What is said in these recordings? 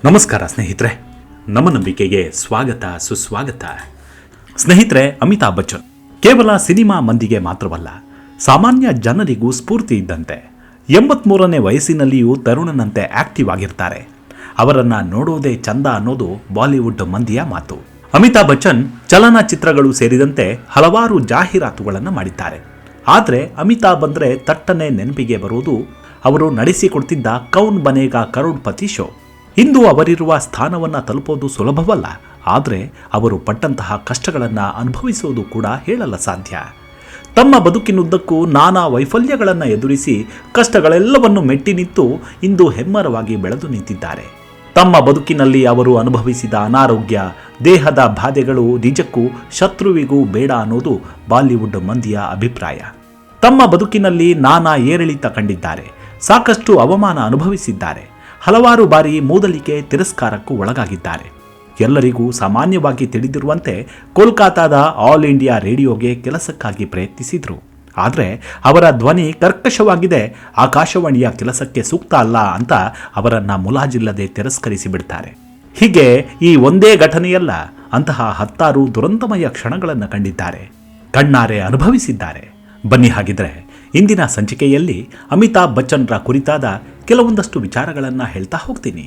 ನಮಸ್ಕಾರ ಸ್ನೇಹಿತರೆ, ನಮ್ಮ ನಂಬಿಕೆಗೆ ಸ್ವಾಗತ ಸುಸ್ವಾಗತ. ಸ್ನೇಹಿತರೆ, ಅಮಿತಾಬ್ ಬಚ್ಚನ್ ಕೇವಲ ಸಿನಿಮಾ ಮಂದಿಗೆ ಮಾತ್ರವಲ್ಲ, ಸಾಮಾನ್ಯ ಜನರಿಗೂ ಸ್ಫೂರ್ತಿ ಇದ್ದಂತೆ. 83ನೇ ವಯಸ್ಸಿನಲ್ಲಿಯೂ ತರುಣನಂತೆ ಆಕ್ಟಿವ್ ಆಗಿರ್ತಾರೆ. ಅವರನ್ನು ನೋಡೋದೇ ಚಂದ ಅನ್ನೋದು ಬಾಲಿವುಡ್ ಮಂದಿಯ ಮಾತು. ಅಮಿತಾಬ್ ಬಚ್ಚನ್ ಚಲನಚಿತ್ರಗಳು ಸೇರಿದಂತೆ ಹಲವಾರು ಜಾಹೀರಾತುಗಳನ್ನು ಮಾಡಿದ್ದಾರೆ. ಆದರೆ ಅಮಿತಾಬ್ ಅಂದರೆ ತಟ್ಟನೆ ನೆನಪಿಗೆ ಬರುವುದು ಅವರು ನಡೆಸಿಕೊಡ್ತಿದ್ದ ಕೌನ್ ಬನೇಗಾ ಕರೋಡ್ಪತಿ ಶೋ. ಇಂದು ಅವರಿರುವ ಸ್ಥಾನವನ್ನು ತಲುಪೋದು ಸುಲಭವಲ್ಲ, ಆದರೆ ಅವರು ಪಟ್ಟಂತಹ ಕಷ್ಟಗಳನ್ನು ಅನುಭವಿಸೋದು ಕೂಡ ಹೇಳಲು ಸಾಧ್ಯ. ತಮ್ಮ ಬದುಕಿನುದ್ದಕ್ಕೂ ನಾನಾ ವೈಫಲ್ಯಗಳನ್ನು ಎದುರಿಸಿ ಕಷ್ಟಗಳೆಲ್ಲವನ್ನು ಮೆಟ್ಟಿ ನಿಂತು ಇಂದು ಹೆಮ್ಮರವಾಗಿ ಬೆಳೆದು ನಿಂತಿದ್ದಾರೆ. ತಮ್ಮ ಬದುಕಿನಲ್ಲಿ ಅವರು ಅನುಭವಿಸಿದ ಅನಾರೋಗ್ಯ, ದೇಹದ ಬಾಧೆಗಳು ನಿಜಕ್ಕೂ ಶತ್ರುವಿಗೂ ಬೇಡ ಅನ್ನೋದು ಬಾಲಿವುಡ್ ಮಂದಿಯ ಅಭಿಪ್ರಾಯ. ತಮ್ಮ ಬದುಕಿನಲ್ಲಿ ನಾನಾ ಏರಿಳಿತ ಕಂಡಿದ್ದಾರೆ, ಸಾಕಷ್ಟು ಅವಮಾನ ಅನುಭವಿಸಿದ್ದಾರೆ, ಹಲವಾರು ಬಾರಿ ಮೂದಲಿಕೆ ತಿರಸ್ಕಾರಕ್ಕೂ ಒಳಗಾಗಿದ್ದಾರೆ. ಎಲ್ಲರಿಗೂ ಸಾಮಾನ್ಯವಾಗಿ ತಿಳಿದಿರುವಂತೆ ಕೋಲ್ಕತ್ತಾದ ಆಲ್ ಇಂಡಿಯಾ ರೇಡಿಯೋಗೆ ಕೆಲಸಕ್ಕಾಗಿ ಪ್ರಯತ್ನಿಸಿದರು. ಆದರೆ ಅವರ ಧ್ವನಿ ಕರ್ಕಶವಾಗಿದೆ, ಆಕಾಶವಾಣಿಯ ಕೆಲಸಕ್ಕೆ ಸೂಕ್ತ ಅಲ್ಲ ಅಂತ ಅವರನ್ನು ಮುಲಾಜಿಲ್ಲದೆ ತಿರಸ್ಕರಿಸಿ ಬಿಡ್ತಾರೆ. ಹೀಗೆ ಈ ಒಂದೇ ಘಟನೆಯಲ್ಲ, ಅಂತಹ ಹತ್ತಾರು ದುರಂತಮಯ ಕ್ಷಣಗಳನ್ನು ಕಂಡಿದ್ದಾರೆ, ಕಣ್ಣಾರೆ ಅನುಭವಿಸಿದ್ದಾರೆ. ಬನ್ನಿ ಹಾಗಿದ್ರೆ ಇಂದಿನ ಸಂಚಿಕೆಯಲ್ಲಿ ಅಮಿತಾಬ್ ಬಚ್ಚನ್ರ ಕುರಿತಾದ ಕೆಲವೊಂದಷ್ಟು ವಿಚಾರಗಳನ್ನು ಹೇಳ್ತಾ ಹೋಗ್ತೀನಿ.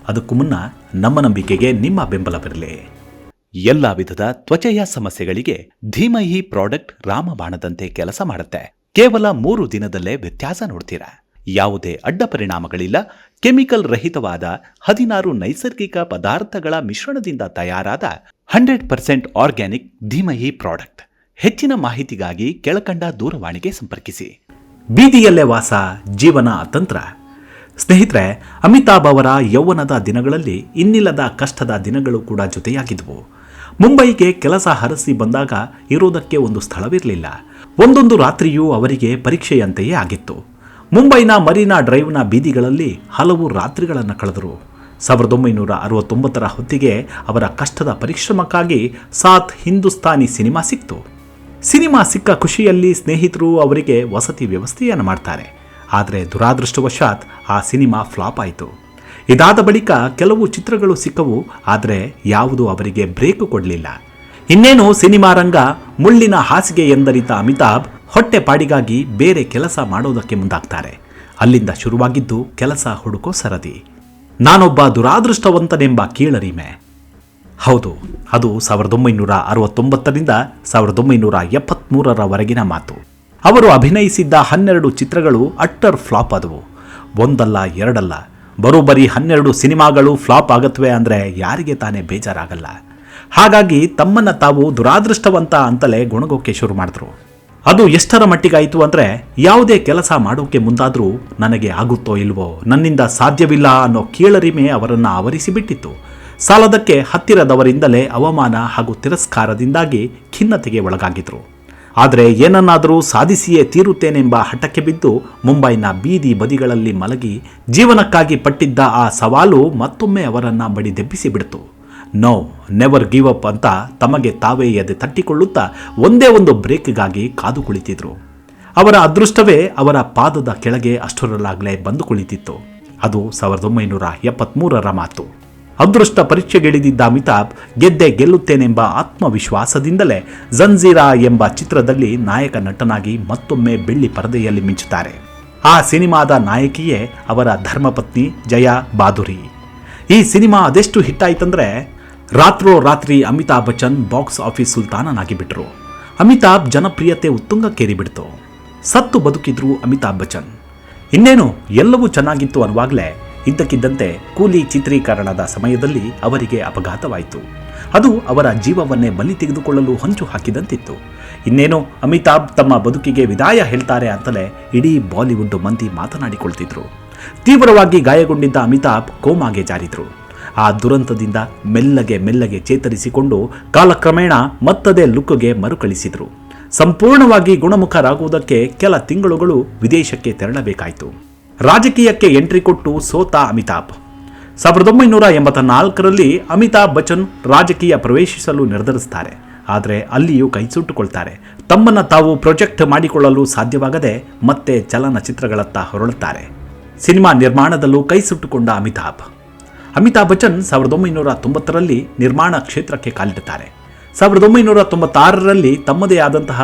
ಅದಕ್ಕೂ ಮುನ್ನ ನಮ್ಮ ನಂಬಿಕೆಗೆ ನಿಮ್ಮ ಬೆಂಬಲವಿರಲಿ. ಎಲ್ಲ ವಿಧದ ತ್ವಚೆಯ ಸಮಸ್ಯೆಗಳಿಗೆ ಧೀಮಹಿ ಪ್ರಾಡಕ್ಟ್ ರಾಮಬಾಣದಂತೆ ಕೆಲಸ ಮಾಡುತ್ತೆ. ಕೇವಲ 3 ದಿನದಲ್ಲೇ ವ್ಯತ್ಯಾಸ ನೋಡ್ತೀರಾ. ಯಾವುದೇ ಅಡ್ಡ ಪರಿಣಾಮಗಳಿಲ್ಲ. ಕೆಮಿಕಲ್ ರಹಿತವಾದ 16 ನೈಸರ್ಗಿಕ ಪದಾರ್ಥಗಳ ಮಿಶ್ರಣದಿಂದ ತಯಾರಾದ 100% ಆರ್ಗ್ಯಾನಿಕ್ ಧೀಮಹಿ ಪ್ರಾಡಕ್ಟ್. ಹೆಚ್ಚಿನ ಮಾಹಿತಿಗಾಗಿ ಕೆಳಕಂಡ ದೂರವಾಣಿಗೆ ಸಂಪರ್ಕಿಸಿ. ಬೀದಿಯಲ್ಲೇ ವಾಸ, ಜೀವನ ಅತಂತ್ರ. ಸ್ನೇಹಿತರೆ, ಅಮಿತಾಬ್ ಅವರ ಯೌವನದ ದಿನಗಳಲ್ಲಿ ಇನ್ನಿಲ್ಲದ ಕಷ್ಟದ ದಿನಗಳು ಕೂಡ ಜೊತೆಯಾಗಿದ್ವು. ಮುಂಬೈಗೆ ಕೆಲಸ ಹರಸಿ ಬಂದಾಗ ಇರೋದಕ್ಕೆ ಒಂದು ಸ್ಥಳವಿರಲಿಲ್ಲ. ಒಂದೊಂದು ರಾತ್ರಿಯೂ ಅವರಿಗೆ ಪರೀಕ್ಷೆಯಂತೆಯೇ ಆಗಿತ್ತು. ಮುಂಬೈನ ಮರೀನಾ ಡ್ರೈವ್ನ ಬೀದಿಗಳಲ್ಲಿ ಹಲವು ರಾತ್ರಿಗಳನ್ನು ಕಳೆದರು. 1969ರ ಹೊತ್ತಿಗೆ ಅವರ ಕಷ್ಟದ ಪರಿಶ್ರಮಕ್ಕಾಗಿ ಸಾತ್ ಹಿಂದೂಸ್ತಾನಿ ಸಿನಿಮಾ ಸಿಕ್ತು. ಸಿನಿಮಾ ಸಿಕ್ಕ ಖುಷಿಯಲ್ಲಿ ಸ್ನೇಹಿತರು ಅವರಿಗೆ ವಸತಿ ವ್ಯವಸ್ಥೆಯನ್ನು ಮಾಡ್ತಾರೆ. ಆದರೆ ದುರಾದೃಷ್ಟವಶಾತ್ ಆ ಸಿನಿಮಾ ಫ್ಲಾಪ್ ಆಯಿತು. ಇದಾದ ಬಳಿಕ ಕೆಲವು ಚಿತ್ರಗಳು ಸಿಕ್ಕವು, ಆದರೆ ಯಾವುದೂ ಅವರಿಗೆ ಬ್ರೇಕ್ ಕೊಡಲಿಲ್ಲ. ಇನ್ನೇನು ಸಿನಿಮಾ ರಂಗ ಮುಳ್ಳಿನ ಹಾಸಿಗೆ ಎಂದರಿತ ಅಮಿತಾಬ್ ಹೊಟ್ಟೆಪಾಡಿಗಾಗಿ ಬೇರೆ ಕೆಲಸ ಮಾಡೋದಕ್ಕೆ ಮುಂದಾಗ್ತಾರೆ. ಅಲ್ಲಿಂದ ಶುರುವಾಗಿದ್ದು ಕೆಲಸ ಹುಡುಕೋ ಸರದಿ. ನಾನೊಬ್ಬ ದುರಾದೃಷ್ಟವಂತನೆಂಬ ಕೀಳರಿಮೆ. ಹೌದು, ಅದು 1969ರಿಂದ 1973ರವರೆಗಿನ ಮಾತು. ಅವರು ಅಭಿನಯಿಸಿದ್ದ 12 ಚಿತ್ರಗಳು ಅಟ್ಟರ್ ಫ್ಲಾಪ್ ಆದವು. ಒಂದಲ್ಲ ಎರಡಲ್ಲ, ಬರೋಬ್ಬರಿ 12 ಸಿನಿಮಾಗಳು ಫ್ಲಾಪ್ ಆಗತ್ವೆ ಅಂದರೆ ಯಾರಿಗೆ ತಾನೇ ಬೇಜಾರಾಗಲ್ಲ. ಹಾಗಾಗಿ ತಮ್ಮನ್ನು ತಾವು ದುರಾದೃಷ್ಟವಂತ ಅಂತಲೇ ಗೊಣಗೋಕೆ ಶುರು ಮಾಡಿದ್ರು. ಅದು ಎಷ್ಟರ ಮಟ್ಟಿಗಾಯಿತು ಅಂದರೆ, ಯಾವುದೇ ಕೆಲಸ ಮಾಡೋಕೆ ಮುಂದಾದರೂ ನನಗೆ ಆಗುತ್ತೋ ಇಲ್ವೋ, ನನ್ನಿಂದ ಸಾಧ್ಯವಿಲ್ಲ ಅನ್ನೋ ಕೀಳರಿಮೆ ಅವರನ್ನು ಆವರಿಸಿಬಿಟ್ಟಿತ್ತು. ಸಾಲದಕ್ಕೆ ಹತ್ತಿರದವರಿಂದಲೇ ಅವಮಾನ ಹಾಗೂ ತಿರಸ್ಕಾರದಿಂದಾಗಿ ಖಿನ್ನತೆಗೆ ಒಳಗಾಗಿದ್ರು. ಆದರೆ ಏನನ್ನಾದರೂ ಸಾಧಿಸಿಯೇ ತೀರುತ್ತೇನೆಂಬ ಹಠಕ್ಕೆ ಬಿದ್ದು ಮುಂಬೈನ ಬೀದಿ ಬದಿಗಳಲ್ಲಿ ಮಲಗಿ ಜೀವನಕ್ಕಾಗಿ ಪಟ್ಟಿದ್ದ ಆ ಸವಾಲು ಮತ್ತೊಮ್ಮೆ ಅವರನ್ನು ಬಡಿದೆಬ್ಬಿಸಿಬಿಡ್ತು. ನೋ, ನೆವರ್ ಗಿವ್ ಅಪ್ ಅಂತ ತಮಗೆ ತಾವೇ ಎದೆ ತಟ್ಟಿಕೊಳ್ಳುತ್ತಾ ಒಂದೇ ಒಂದು ಬ್ರೇಕ್ಗಾಗಿ ಕಾದು ಕುಳಿತಿದ್ರು. ಅವರ ಅದೃಷ್ಟವೇ ಅವರ ಪಾದದ ಕೆಳಗೆ ಅಷ್ಟರಲ್ಲಾಗಲೇ ಬಂದು ಕುಳಿತಿತ್ತು. ಅದು 1973ರ ಮಾತು. ಅದೃಷ್ಟ ಪರೀಕ್ಷೆಗಿಳಿದಿದ್ದ ಅಮಿತಾಬ್ ಗೆದ್ದೆ ಗೆಲ್ಲುತ್ತೇನೆಂಬ ಆತ್ಮವಿಶ್ವಾಸದಿಂದಲೇ ಜಂಜೀರಾ ಎಂಬ ಚಿತ್ರದಲ್ಲಿ ನಾಯಕ ನಟನಾಗಿ ಮತ್ತೊಮ್ಮೆ ಬೆಳ್ಳಿ ಪರದೆಯಲ್ಲಿ ಮಿಂಚುತ್ತಾರೆ. ಆ ಸಿನಿಮಾದ ನಾಯಕಿಯೇ ಅವರ ಧರ್ಮಪತ್ನಿ ಜಯಾ ಬಾದುರಿ. ಈ ಸಿನಿಮಾ ಅದೆಷ್ಟು ಹಿಟ್ಟಾಯ್ತಂದ್ರೆ ರಾತ್ರೋರಾತ್ರಿ ಅಮಿತಾಬ್ ಬಚ್ಚನ್ ಬಾಕ್ಸ್ ಆಫೀಸ್ ಸುಲ್ತಾನನಾಗಿ ಬಿಟ್ರು. ಅಮಿತಾಬ್ ಜನಪ್ರಿಯತೆ ಉತ್ತುಂಗಕ್ಕೇರಿಬಿಡ್ತು. ಸತ್ತು ಬದುಕಿದ್ರು ಅಮಿತಾಬ್ ಬಚ್ಚನ್. ಇನ್ನೇನು ಎಲ್ಲವೂ ಚೆನ್ನಾಗಿತ್ತು ಅನ್ನುವಾಗಲೇ ಇದ್ದಕ್ಕಿದ್ದಂತೆ ಕೂಲಿ ಚಿತ್ರೀಕರಣದ ಸಮಯದಲ್ಲಿ ಅವರಿಗೆ ಅಪಘಾತವಾಯಿತು. ಅದು ಅವರ ಜೀವವನ್ನೇ ಬಲಿ ತೆಗೆದುಕೊಳ್ಳಲು ಹೊಂಚು ಹಾಕಿದಂತಿತ್ತು. ಇನ್ನೇನು ಅಮಿತಾಬ್ ತಮ್ಮ ಬದುಕಿಗೆ ವಿದಾಯ ಹೇಳ್ತಾರೆ ಅಂತಲೇ ಇಡೀ ಬಾಲಿವುಡ್ ಮಂದಿ ಮಾತನಾಡಿಕೊಳ್ತಿದ್ರು. ತೀವ್ರವಾಗಿ ಗಾಯಗೊಂಡಿದ್ದ ಅಮಿತಾಬ್ ಕೋಮಾಗೆ ಜಾರಿದ್ರು. ಆ ದುರಂತದಿಂದ ಮೆಲ್ಲಗೆ ಚೇತರಿಸಿಕೊಂಡು ಕಾಲಕ್ರಮೇಣ ಮತ್ತದೇ ಲುಕ್ಗೆ ಮರುಕಳಿಸಿದ್ರು. ಸಂಪೂರ್ಣವಾಗಿ ಗುಣಮುಖರಾಗುವುದಕ್ಕೆ ಕೆಲ ತಿಂಗಳುಗಳು ವಿದೇಶಕ್ಕೆ ತೆರಳಬೇಕಾಯಿತು. ರಾಜಕೀಯಕ್ಕೆ ಎಂಟ್ರಿ ಕೊಟ್ಟು ಸೋತ ಅಮಿತಾಬ್ 1984ರಲ್ಲಿ ಅಮಿತಾಬ್ ಬಚ್ಚನ್ ರಾಜಕೀಯ ಪ್ರವೇಶಿಸಲು ನಿರ್ಧರಿಸ್ತಾರೆ. ಆದರೆ ಅಲ್ಲಿಯೂ ಕೈ ಸುಟ್ಟುಕೊಳ್ತಾರೆ. ತಮ್ಮನ್ನು ತಾವು ಪ್ರೊಜೆಕ್ಟ್ ಮಾಡಿಕೊಳ್ಳಲು ಸಾಧ್ಯವಾಗದೆ ಮತ್ತೆ ಚಲನಚಿತ್ರಗಳತ್ತ ಹೊರಳುತ್ತಾರೆ. ಸಿನಿಮಾ ನಿರ್ಮಾಣದಲ್ಲೂ ಕೈ ಸುಟ್ಟುಕೊಂಡ ಅಮಿತಾಬ್ ಅಮಿತಾಬ್ ಬಚ್ಚನ್ 1990ರಲ್ಲಿ ನಿರ್ಮಾಣ ಕ್ಷೇತ್ರಕ್ಕೆ ಕಾಲಿಡುತ್ತಾರೆ. 1996ರಲ್ಲಿ ತಮ್ಮದೇ ಆದಂತಹ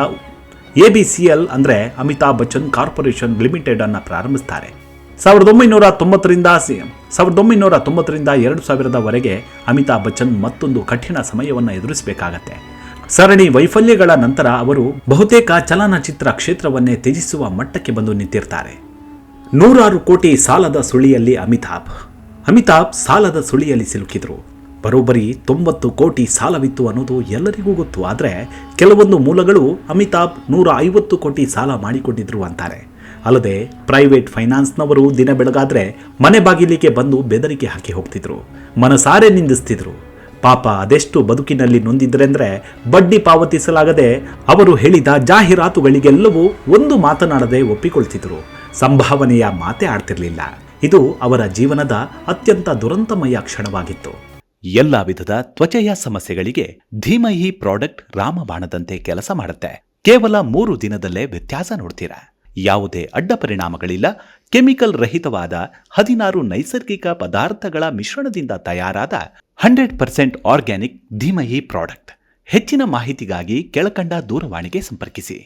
ABCL ಅಂದರೆ ಅಮಿತಾಬ್ ಬಚ್ಚನ್ ಕಾರ್ಪೊರೇಷನ್ ಲಿಮಿಟೆಡ್ ಅನ್ನು ಪ್ರಾರಂಭಿಸ್ತಾರೆ. 1990ರಿಂದ 2000ವರೆಗೆ ಅಮಿತಾಬ್ ಬಚ್ಚನ್ ಮತ್ತೊಂದು ಕಠಿಣ ಸಮಯವನ್ನು ಎದುರಿಸಬೇಕಾಗತ್ತೆ. ಸರಣಿ ವೈಫಲ್ಯಗಳ ನಂತರ ಅವರು ಬಹುತೇಕ ಚಲನಚಿತ್ರ ಕ್ಷೇತ್ರವನ್ನೇ ತ್ಯಜಿಸುವ ಮಟ್ಟಕ್ಕೆ ಬಂದು ನಿಂತಿರ್ತಾರೆ. 100 ಕೋಟಿ ಸಾಲದ ಸುಳಿಯಲ್ಲಿ ಅಮಿತಾಬ್ ಸಾಲದ ಸುಳಿಯಲ್ಲಿ ಸಿಲುಕಿದ್ರು. ಬರೋಬ್ಬರಿ 90 ಕೋಟಿ ಸಾಲವಿತ್ತು ಅನ್ನೋದು ಎಲ್ಲರಿಗೂ ಗೊತ್ತು. ಆದರೆ ಕೆಲವೊಂದು ಮೂಲಗಳು ಅಮಿತಾಬ್ 150 ಕೋಟಿ ಸಾಲ ಮಾಡಿಕೊಂಡಿದ್ರು ಅಂತಾರೆ. ಅಲ್ಲದೆ ಪ್ರೈವೇಟ್ ಫೈನಾನ್ಸ್ನವರು ದಿನ ಬೆಳಗಾದ್ರೆ ಮನೆ ಬಾಗಿಲಿಗೆ ಬಂದು ಬೆದರಿಕೆ ಹಾಕಿ ಹೋಗ್ತಿದ್ರು, ಮನಸಾರೆ ನಿಂದಿಸ್ತಿದ್ರು. ಪಾಪ ಅದೆಷ್ಟು ಬದುಕಿನಲ್ಲಿ ನೊಂದಿದ್ರೆಂದ್ರೆ ಬಡ್ಡಿ ಪಾವತಿಸಲಾಗದೆ ಅವರು ಹೇಳಿದ ಜಾಹೀರಾತುಗಳಿಗೆಲ್ಲವೂ ಒಂದು ಮಾತನಾಡದೆ ಒಪ್ಪಿಕೊಳ್ತಿದ್ರು. ಸಂಭಾವನೆಯ ಮಾತೇ ಆಡ್ತಿರ್ಲಿಲ್ಲ. ಇದು ಅವರ ಜೀವನದ ಅತ್ಯಂತ ದುರಂತಮಯ ಕ್ಷಣವಾಗಿತ್ತು. ಎಲ್ಲ ವಿಧದ ತ್ವಚೆಯ ಸಮಸ್ಯೆಗಳಿಗೆ ಧೀಮಹಿ ಪ್ರಾಡಕ್ಟ್ ರಾಮಬಾಣದಂತೆ ಕೆಲಸ ಮಾಡುತ್ತೆ. ಕೇವಲ 3 ದಿನದಲ್ಲೇ ವ್ಯತ್ಯಾಸ ನೋಡ್ತೀರಾ. ಯಾವುದೇ ಅಡ್ಡ ಪರಿಣಾಮಗಳಿಲ್ಲ. ಕೆಮಿಕಲ್ ರಹಿತವಾದ 16 ನೈಸರ್ಗಿಕ ಪದಾರ್ಥಗಳ ಮಿಶ್ರಣದಿಂದ ತಯಾರಾದ 100% ಆರ್ಗ್ಯಾನಿಕ್ ಧೀಮಹಿ ಪ್ರಾಡಕ್ಟ್. ಹೆಚ್ಚಿನ ಮಾಹಿತಿಗಾಗಿ ಕೆಳಕಂಡ ದೂರವಾಣಿಗೆ ಸಂಪರ್ಕಿಸಿ.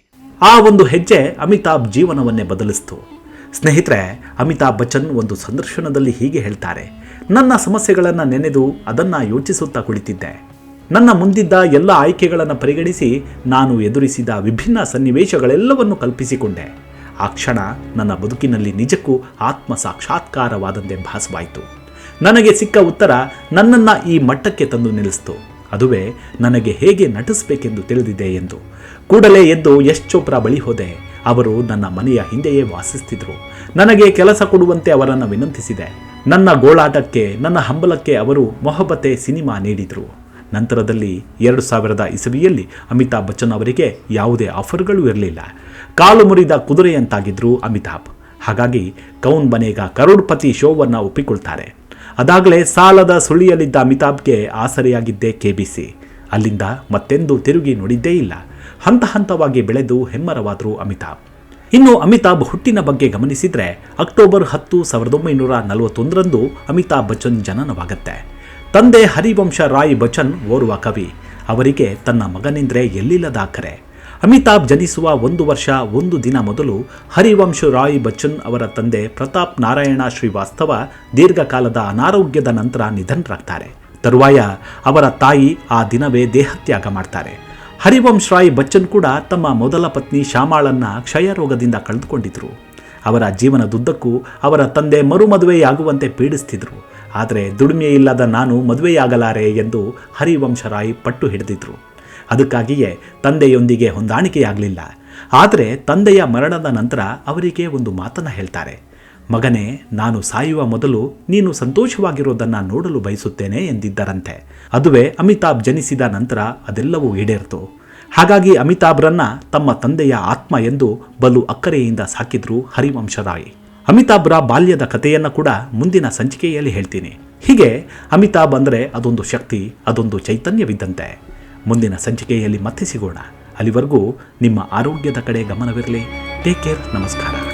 ಆ ಒಂದು ಹೆಜ್ಜೆ ಅಮಿತಾಬ್ ಜೀವನವನ್ನೇ ಬದಲಿಸಿತು. ಸ್ನೇಹಿತರೆ, ಅಮಿತಾಬ್ ಬಚ್ಚನ್ ಒಂದು ಸಂದರ್ಶನದಲ್ಲಿ ಹೀಗೆ ಹೇಳ್ತಾರೆ, ನನ್ನ ಸಮಸ್ಯೆಗಳನ್ನು ನೆನೆದು ಅದನ್ನು ಯೋಚಿಸುತ್ತಾ ಕುಳಿತಿದ್ದೆ. ನನ್ನ ಮುಂದಿದ್ದ ಎಲ್ಲ ಆಯ್ಕೆಗಳನ್ನು ಪರಿಗಣಿಸಿ ನಾನು ಎದುರಿಸಿದ ವಿಭಿನ್ನ ಸನ್ನಿವೇಶಗಳೆಲ್ಲವನ್ನು ಕಲ್ಪಿಸಿಕೊಂಡೆ. ಆ ಕ್ಷಣ ನನ್ನ ಬದುಕಿನಲ್ಲಿ ನಿಜಕ್ಕೂ ಆತ್ಮ ಸಾಕ್ಷಾತ್ಕಾರವಾದಂತೆ ಭಾಸವಾಯಿತು. ನನಗೆ ಸಿಕ್ಕ ಉತ್ತರ ನನ್ನನ್ನು ಈ ಮಟ್ಟಕ್ಕೆ ತಂದು ನಿಲ್ಲಿಸಿತು. ಅದುವೇ ನನಗೆ ಹೇಗೆ ನಟಿಸಬೇಕೆಂದು ತಿಳಿದಿದೆ ಎಂದು. ಕೂಡಲೇ ಎದ್ದು ಯಶ್ ಚೋಪ್ರಾ ಬಳಿ ಹೋದೆ. ಅವರು ನನ್ನ ಮನೆಯ ಹಿಂದೆಯೇ ವಾಸಿಸ್ತಿದ್ರು. ನನಗೆ ಕೆಲಸ ಕೊಡುವಂತೆ ಅವರನ್ನು ವಿನಂತಿಸಿದೆ. ನನ್ನ ಗೋಳಾಟಕ್ಕೆ, ನನ್ನ ಹಂಬಲಕ್ಕೆ ಅವರು ಮೊಹಬ್ಬತೆ ಸಿನಿಮಾ ನೀಡಿದರು. ನಂತರದಲ್ಲಿ 2000 ಇಸವಿಯಲ್ಲಿ ಅಮಿತಾಬ್ ಬಚ್ಚನ್ ಅವರಿಗೆ ಯಾವುದೇ ಆಫರ್ಗಳು ಇರಲಿಲ್ಲ. ಕಾಲು ಮುರಿದ ಕುದುರೆಯಂತಾಗಿದ್ರು ಅಮಿತಾಬ್. ಹಾಗಾಗಿ ಕೌನ್ ಬನೇಗಾ ಕರೋಡ್ಪತಿ ಶೋವನ್ನು ಒಪ್ಪಿಕೊಳ್ತಾರೆ. ಅದಾಗಲೇ ಸಾಲದ ಸುಳಿಯಲ್ಲಿದ್ದ ಅಮಿತಾಬ್ಗೆ ಆಸರೆಯಾಗಿದ್ದೇ KBC. ಅಲ್ಲಿಂದ ಮತ್ತೆಂದೂ ತಿರುಗಿ ನೋಡಿದ್ದೇ ಇಲ್ಲ. ಹಂತ ಹಂತವಾಗಿ ಬೆಳೆದು ಹೆಮ್ಮರವಾದರು ಅಮಿತಾಬ್. ಇನ್ನು ಅಮಿತಾಬ್ ಹುಟ್ಟಿನ ಬಗ್ಗೆ ಗಮನಿಸಿದರೆ ಅಕ್ಟೋಬರ್ 10, 1941ರಂದು ಅಮಿತಾಬ್ ಬಚ್ಚನ್ ಜನನವಾಗುತ್ತೆ. ತಂದೆ ಹರಿವಂಶ ರಾಯ್ ಬಚ್ಚನ್ ಓರ್ವ ಕವಿ. ಅವರಿಗೆ ತನ್ನ ಮಗನೆಂದರೆ ಎಲ್ಲಿಲ್ಲದ ಅಕ್ಕರೆ. ಅಮಿತಾಬ್ ಜನಿಸುವ 1 ವರ್ಷ 1 ದಿನ ಮೊದಲು ಹರಿವಂಶ ರಾಯ್ ಬಚ್ಚನ್ ಅವರ ತಂದೆ ಪ್ರತಾಪ್ ನಾರಾಯಣ ಶ್ರೀವಾಸ್ತವ ದೀರ್ಘಕಾಲದ ಅನಾರೋಗ್ಯದ ನಂತರ ನಿಧನರಾಗ್ತಾರೆ. ತರುವಾಯ ಅವರ ತಾಯಿ ಆ ದಿನವೇ ದೇಹತ್ಯಾಗ ಮಾಡ್ತಾರೆ. ಹರಿವಂಶ್ ರಾಯ್ ಬಚ್ಚನ್ ಕೂಡ ತಮ್ಮ ಮೊದಲ ಪತ್ನಿ ಶ್ಯಾಮಾಳನ್ನ ಕ್ಷಯರೋಗದಿಂದ ಕಳೆದುಕೊಂಡಿದ್ರು. ಅವರ ಜೀವನದುದ್ದಕ್ಕೂ ಅವರ ತಂದೆ ಮರುಮದುವೆಯಾಗುವಂತೆ ಪೀಡಿಸ್ತಿದ್ರು. ಆದರೆ ದುಡಿಮೆ ಇಲ್ಲದ ನಾನು ಮದುವೆಯಾಗಲಾರೆ ಎಂದು ಹರಿವಂಶ ರಾಯ್ ಪಟ್ಟು ಹಿಡಿದಿದ್ರು. ಅದಕ್ಕಾಗಿಯೇ ತಂದೆಯೊಂದಿಗೆ ಹೊಂದಾಣಿಕೆಯಾಗಲಿಲ್ಲ. ಆದರೆ ತಂದೆಯ ಮರಣದ ನಂತರ ಅವರಿಗೆ ಒಂದು ಮಾತನ್ನು ಹೇಳ್ತಾರೆ, ಮಗನೇ, ನಾನು ಸಾಯುವ ಮೊದಲು ನೀನು ಸಂತೋಷವಾಗಿರೋದನ್ನು ನೋಡಲು ಬಯಸುತ್ತೇನೆ ಎಂದಿದ್ದರಂತೆ. ಅದುವೇ ಅಮಿತಾಬ್ ಜನಿಸಿದ ನಂತರ ಅದೆಲ್ಲವೂ ಈಡೇರಿತು. ಹಾಗಾಗಿ ಅಮಿತಾಬ್ರನ್ನ ತಮ್ಮ ತಂದೆಯ ಆತ್ಮ ಎಂದು ಬಲು ಅಕ್ಕರೆಯಿಂದ ಸಾಕಿದ್ರು ಹರಿವಂಶ ರಾಯ್. ಅಮಿತಾಬ್ರ ಬಾಲ್ಯದ ಕಥೆಯನ್ನು ಕೂಡ ಮುಂದಿನ ಸಂಚಿಕೆಯಲ್ಲಿ ಹೇಳ್ತೀನಿ. ಹೀಗೆ ಅಮಿತಾಬ್ ಅಂದರೆ ಅದೊಂದು ಶಕ್ತಿ, ಅದೊಂದು ಚೈತನ್ಯವಿದ್ದಂತೆ. ಮುಂದಿನ ಸಂಚಿಕೆಯಲ್ಲಿ ಮತ್ತೆ ಸಿಗೋಣ. ಅಲ್ಲಿವರೆಗೂ ನಿಮ್ಮ ಆರೋಗ್ಯದ ಕಡೆ ಗಮನವಿರಲಿ. Take care. ನಮಸ್ಕಾರ.